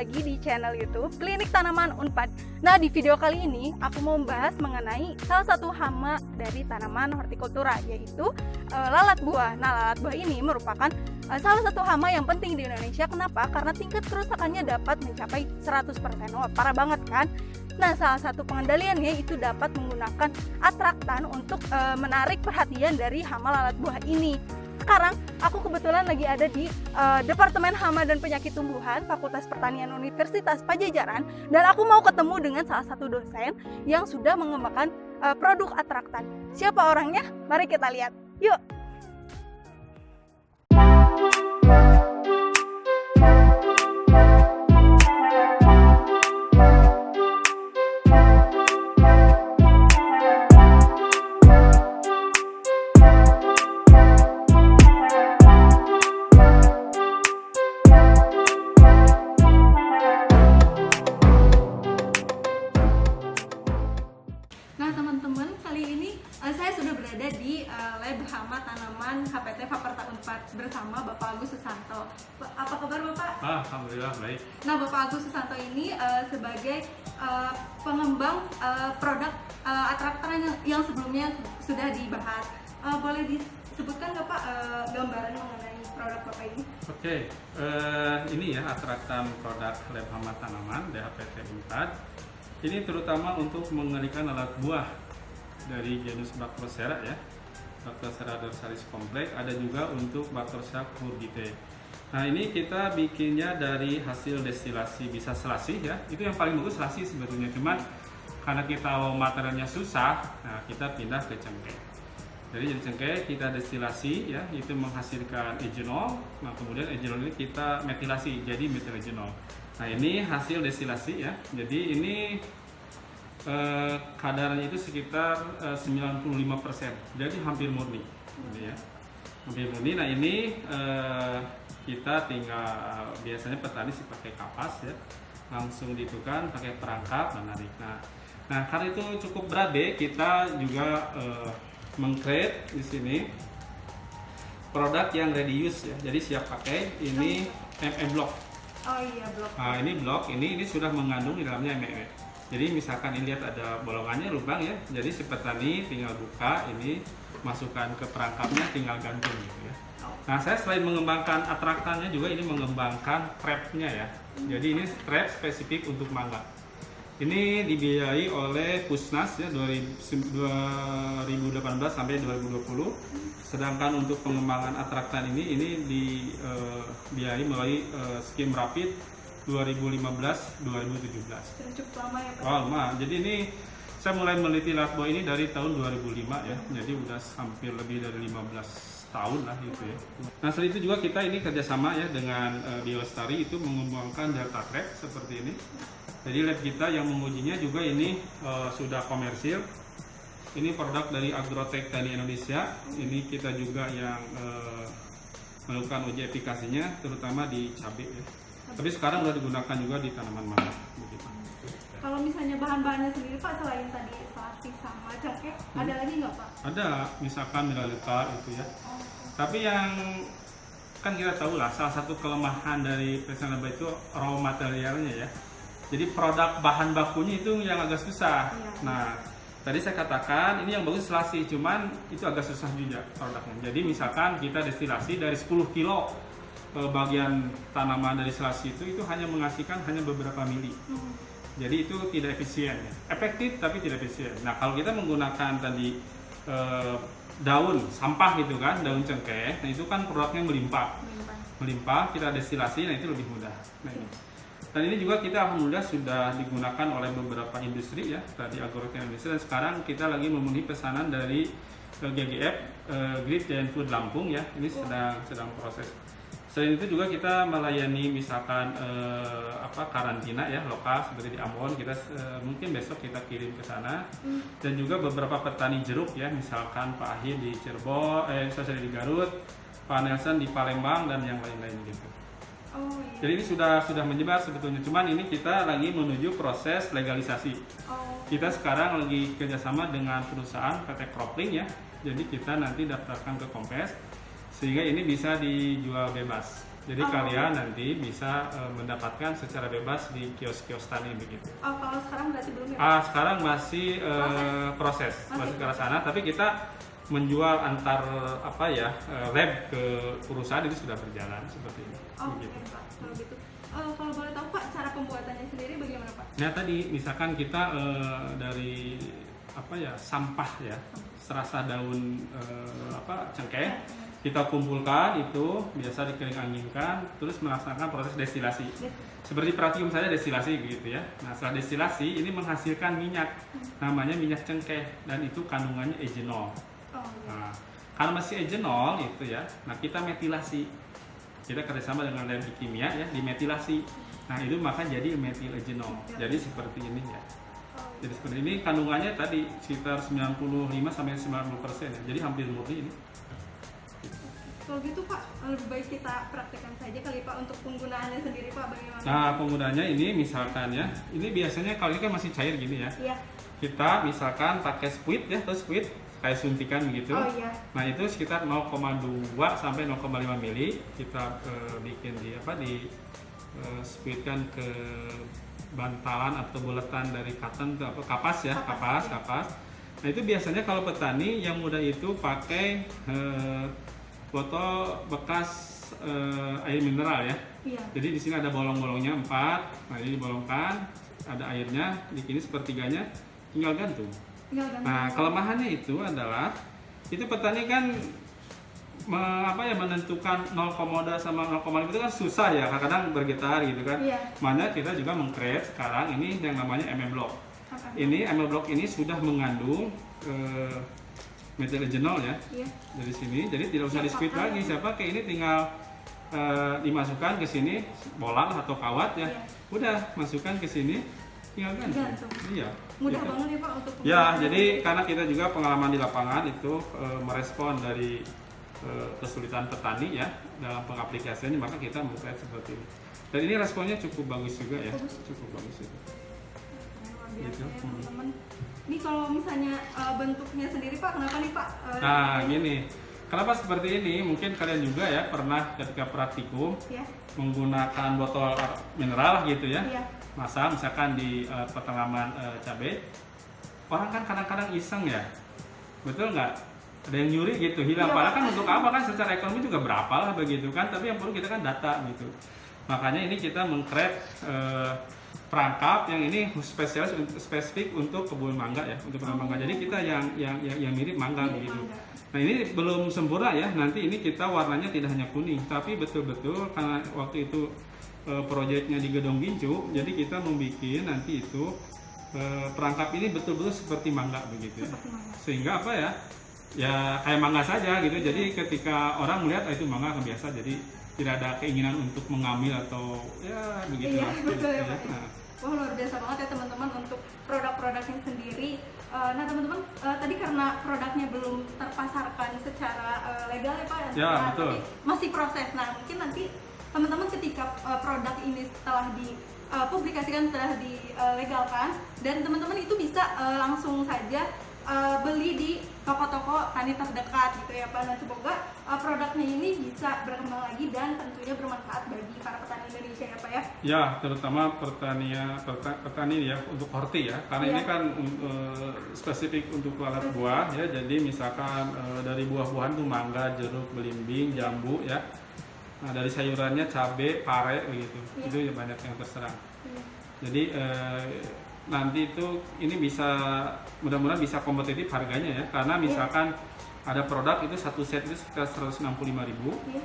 lagi di channel YouTube Klinik Tanaman Unpad. Nah, di video kali ini aku mau membahas mengenai salah satu hama dari tanaman hortikultura, yaitu lalat buah. Nah, lalat buah ini merupakan salah satu hama yang penting di Indonesia. Kenapa? Karena tingkat kerusakannya dapat mencapai 100%. Wah, parah banget kan? Nah, salah satu pengendaliannya itu dapat menggunakan atraktan untuk menarik perhatian dari hama lalat buah ini. Sekarang aku kebetulan lagi ada di Departemen Hama dan Penyakit Tumbuhan Fakultas Pertanian Universitas Padjadjaran, dan aku mau ketemu dengan salah satu dosen yang sudah mengembangkan produk atraktan. Siapa orangnya? Mari kita lihat. Yuk. Nah teman-teman, kali ini saya sudah berada di Lab Hama Tanaman HPT Faperta Unpad bersama Bapak Agus Susanto. Apa kabar Bapak? Alhamdulillah baik. Nah, Bapak Agus Susanto ini sebagai pengembang produk atraktan yang sebelumnya sudah dibahas. Boleh disebutkan Bapak gambaran mengenai produk Bapak ini? Oke, ini ya atraktan produk Lab Hama Tanaman DHPT Unpad. Ini terutama untuk mengendalikan lalat buah dari genus Bactrocera ya, Bactrocera dorsalis complex. Ada juga untuk Bactrocera cucurbitae. Nah, ini kita bikinnya dari hasil destilasi bisa selasih ya. Itu yang paling bagus selasih sebetulnya. Cuman karena kita materialnya susah, nah kita pindah ke cengkeh. Jadi cengkeh kita destilasi ya, itu menghasilkan egenol. Nah, kemudian egenol ini kita metilasi jadi metilegenol. Nah, ini hasil destilasi ya. Jadi ini kadarnya itu sekitar 95%. Jadi hampir murni. Gitu ya. Hampir murni. Nah, ini kita tinggal biasanya petani sih pakai kapas ya. Langsung ditukar pakai perangkap menarik. Nah, karena itu cukup berat deh, kita juga meng-create di sini produk yang ready use ya. Jadi siap pakai. Ini ME block. Oh iya, blok. Nah, ini blok ini sudah mengandung di dalamnya ME. Jadi misalkan ini lihat ada bolongannya, lubang ya. Jadi si petani tinggal buka ini, masukkan ke perangkapnya, tinggal gantung gitu ya. Nah, saya selain mengembangkan atraktannya juga ini mengembangkan trapnya ya. Jadi ini trap spesifik untuk mangga. Ini dibiayai oleh Pusnas ya 2018 sampai 2020. Sedangkan untuk pengembangan atraktan ini dibiayai melalui skim rapid 2015-2017. Cukup lama ya Pak? Oh, lama. Jadi ini saya mulai meneliti lalat buah ini dari tahun 2005 ya. Jadi udah hampir lebih dari 15 tahun lah gitu ya. Nah, selain itu juga kita ini kerjasama ya dengan Biolestari itu mengembangkan Delta Trap seperti ini. Jadi lab kita yang mengujinya juga ini sudah komersil. Ini produk dari Agrotech Tani Indonesia. Ini kita juga yang melakukan uji efikasinya, terutama di cabai ya. Tapi sekarang sudah digunakan juga di tanaman mangga. Begitu. Kalau misalnya bahan-bahannya sendiri Pak, selain tadi selasih sama cengkeh, ada lagi nggak Pak? Ada, misalkan mineralika itu ya. Tapi yang kan kita tahu lah, salah satu kelemahan dari perkebunan itu raw materialnya ya. Jadi produk bahan bakunya itu yang agak susah. Iya. Nah, tadi saya katakan ini yang bagus selasih, cuman itu agak susah juga produknya. Jadi misalkan kita destilasi dari 10 kilo bagian tanaman dari selasih itu hanya menghasilkan hanya beberapa mili. Jadi itu tidak efisien ya. Efektif tapi tidak efisien. Nah, kalau kita menggunakan tadi daun sampah gitu kan, daun cengkeh, nah itu kan produknya melimpah, kita destilasi, nah itu lebih mudah. Nah, ini. Dan ini juga kita alhamdulillah sudah digunakan oleh beberapa industri ya, tadi Agrotech Indonesia, dan sekarang kita lagi memenuhi pesanan dari GGF, Grid Giant Food Lampung ya, ini sedang proses. Selain itu juga kita melayani misalkan karantina ya lokal seperti di Ambon, kita mungkin besok kita kirim ke sana, dan juga beberapa petani jeruk ya, misalkan Pak Ahid di Cirebon, saya di Garut, Pak Nelson di Palembang, dan yang lain-lain gitu. Oh, iya. Jadi ini sudah menyebar sebetulnya, cuman ini kita lagi menuju proses legalisasi. Kita sekarang lagi kerjasama dengan perusahaan PT Cropling ya, jadi kita nanti daftarkan ke Kompes sehingga ini bisa dijual bebas. Jadi kalian nanti bisa mendapatkan secara bebas di kios-kios tani begitu. Kalau sekarang berarti belum ya? Sekarang masih proses, masih ke arah sana. Tapi kita menjual antar lab ke perusahaan itu sudah berjalan seperti ini. Oke Pak, kalau gitu. Kalau boleh tahu Pak, cara pembuatannya sendiri bagaimana Pak? Nah tadi misalkan kita dari sampah ya, serasa daun cengkeh, kita kumpulkan itu biasa dikering anginkan, terus melaksanakan proses destilasi. Seperti Pratium saja destilasi gitu ya. Nah setelah destilasi ini menghasilkan minyak, namanya minyak cengkeh dan itu kandungannya eugenol. Nah, kalau masih eugenol itu ya, nah kita metilasi. Kita kerjasama dengan lab kimia ya, dimetilasi. Nah itu maka jadi metil eugenol. Jadi seperti ini ya. Jadi seperti ini kandungannya tadi sekitar 95-90% ya. Jadi hampir murni ini. Kalau gitu Pak, lebih baik kita praktekkan saja kali Pak untuk penggunaannya sendiri Pak, bagaimana? Nah penggunaannya ini misalkan ya, ini biasanya kalau ini kan masih cair gini ya. Iya. Kita misalkan pakai squid ya, terus squid kayak suntikan begitu. Oh iya. Nah itu sekitar 0,2 sampai 0,5 mili kita bikin di squidkan ke bantalan atau bulatan dari cotton ke kapas ya, kapas. Nah itu biasanya kalau petani yang muda itu pakai botol bekas air mineral ya. Iya. Jadi di sini ada bolong-bolongnya 4. Nah ini dibolongkan, ada airnya, di sini sepertiganya, tinggal gantung. Nah kelemahannya itu adalah itu petani kan menentukan 0,2 sama 0,5 itu kan susah ya, kadang-kadang bergetar gitu kan. Iya. Makanya kita juga meng-create sekarang ini yang namanya MM Block. Ini MM Block ini sudah mengandung metil eugenol ya. Iya. Dari sini, jadi tidak usah di-squeeze lagi. Siapa kayak ini tinggal dimasukkan ke sini bola atau kawat ya. Iya. Udah masukkan ke sini tinggal gantung. Iya. Mudah gitu. banget ya Pak untuk ya, jadi karena kita juga pengalaman di lapangan itu merespon dari kesulitan petani ya dalam pengaplikasiannya, maka kita membuat seperti ini. Dan ini responnya cukup bagus juga ya. Cukup bagus itu. Luar biasa ya teman-teman. Ini kalau misalnya bentuknya sendiri Pak, kenapa nih Pak? Nah gini, kenapa seperti ini? Mungkin kalian juga ya pernah ketika praktikum menggunakan botol mineral gitu ya. Masa misalkan di pertanaman cabai, orang kan kadang-kadang iseng ya, betul nggak? Ada yang nyuri gitu, hilang. Padahal kan untuk apa kan secara ekonomi juga berapa lah begitu kan, tapi yang perlu kita kan data gitu. Makanya ini kita meng-create perangkap yang ini spesifik untuk kebun mangga ya, untuk penanam mangga. Jadi kita yang mirip mangga begitu. Nah ini belum sempurna ya, nanti ini kita warnanya tidak hanya kuning, tapi betul-betul karena waktu itu proyeknya di Gedong Gincu, jadi kita membuat nanti itu perangkap ini betul-betul seperti mangga begitu ya. Sehingga apa ya? Ya kayak mangga saja gitu. Jadi ketika orang melihat itu mangga biasa, jadi tidak ada keinginan untuk mengambil atau ya begitu. Iya, betul ya Pak. Wah luar biasa banget ya teman-teman untuk produk-produknya sendiri. Nah teman-teman, tadi karena produknya belum terpasarkan secara legal ya Pak, ya, betul. Tapi masih proses. Nah mungkin nanti teman-teman ketika produk ini setelah dipublikasikan, setelah dilegalkan, dan teman-teman itu bisa langsung saja beli di toko-toko tani terdekat gitu ya Pak. Dan semoga produknya ini bisa berkembang lagi dan tentunya bermanfaat bagi para petani Indonesia ya Pak ya. Ya, terutama petani ya untuk horti ya, karena ini kan spesifik untuk lalat buah ya. Jadi misalkan dari buah-buahan tuh mangga, jeruk, belimbing, jambu ya. Nah, dari sayurannya cabai, pare begitu. Itu ya banyak yang terserang. Jadi nanti itu ini bisa mudah-mudahan bisa kompetitif harganya ya, karena misalkan ada produk itu satu set itu sekitar 165.000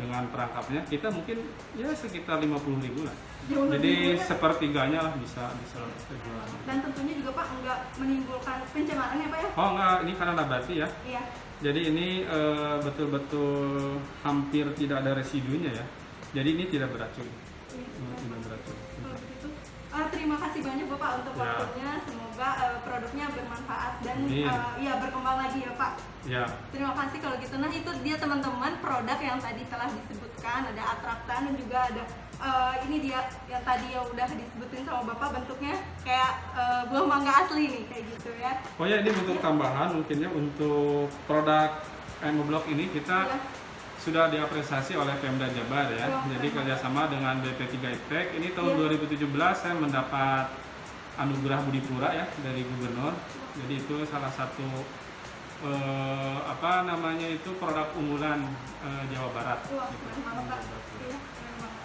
dengan perangkapnya, kita mungkin ya sekitar 50.000 lah. Jadi sepertiganya lah bisa jualan. Dan tentunya juga Pak nggak menimbulkan pencemaran ya Pak ya? Oh enggak, ini karena nabati ya. Iya. Jadi ini betul-betul hampir tidak ada residunya ya. Jadi ini tidak beracun. Tidak beracun. Terima kasih banyak Bapak untuk waktunya. Semoga produknya bermanfaat dan berkembang lagi ya Pak. Ya. Terima kasih kalau gitu. Nah itu dia teman-teman produk yang tadi telah disebutkan, ada Attractan dan juga ada ini dia yang tadi yang udah disebutin sama Bapak, bentuknya kayak buah mangga asli nih kayak gitu ya. Oh ya, ini bentuk tambahan mungkinnya untuk produk MM Block ini kita sudah diapresiasi oleh Pemda Jabar ya. Wah, Jadi keren. kerjasama dengan BP3 Iptek. Ini tahun Iya. 2017 saya mendapat anugerah Budi Pura ya dari Gubernur. Jadi itu salah satu apa namanya itu produk unggulan Jawa Barat. Wah, Gitu. keren banget, Pak. Iya, keren banget.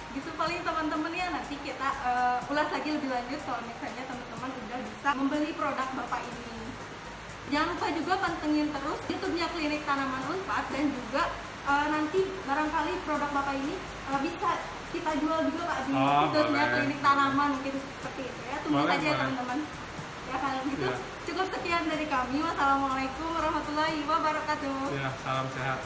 Gitu paling teman-teman ya, nanti kita ulas lagi lebih lanjut kalau misalnya teman-teman udah bisa membeli produk Bapak ini. Jangan lupa juga pantengin terus YouTube-nya Klinik Tanaman Unpad, dan juga nanti barangkali produk Bapak ini bisa kita jual juga Pak di Oh, situsnya boleh. Klinik Tanaman, mungkin seperti itu ya. Tunggu Boleh, saja ya boleh. teman-teman. Ya kalau gitu Ya. cukup sekian dari kami. Wassalamualaikum warahmatullahi wabarakatuh. Ya, salam sehat.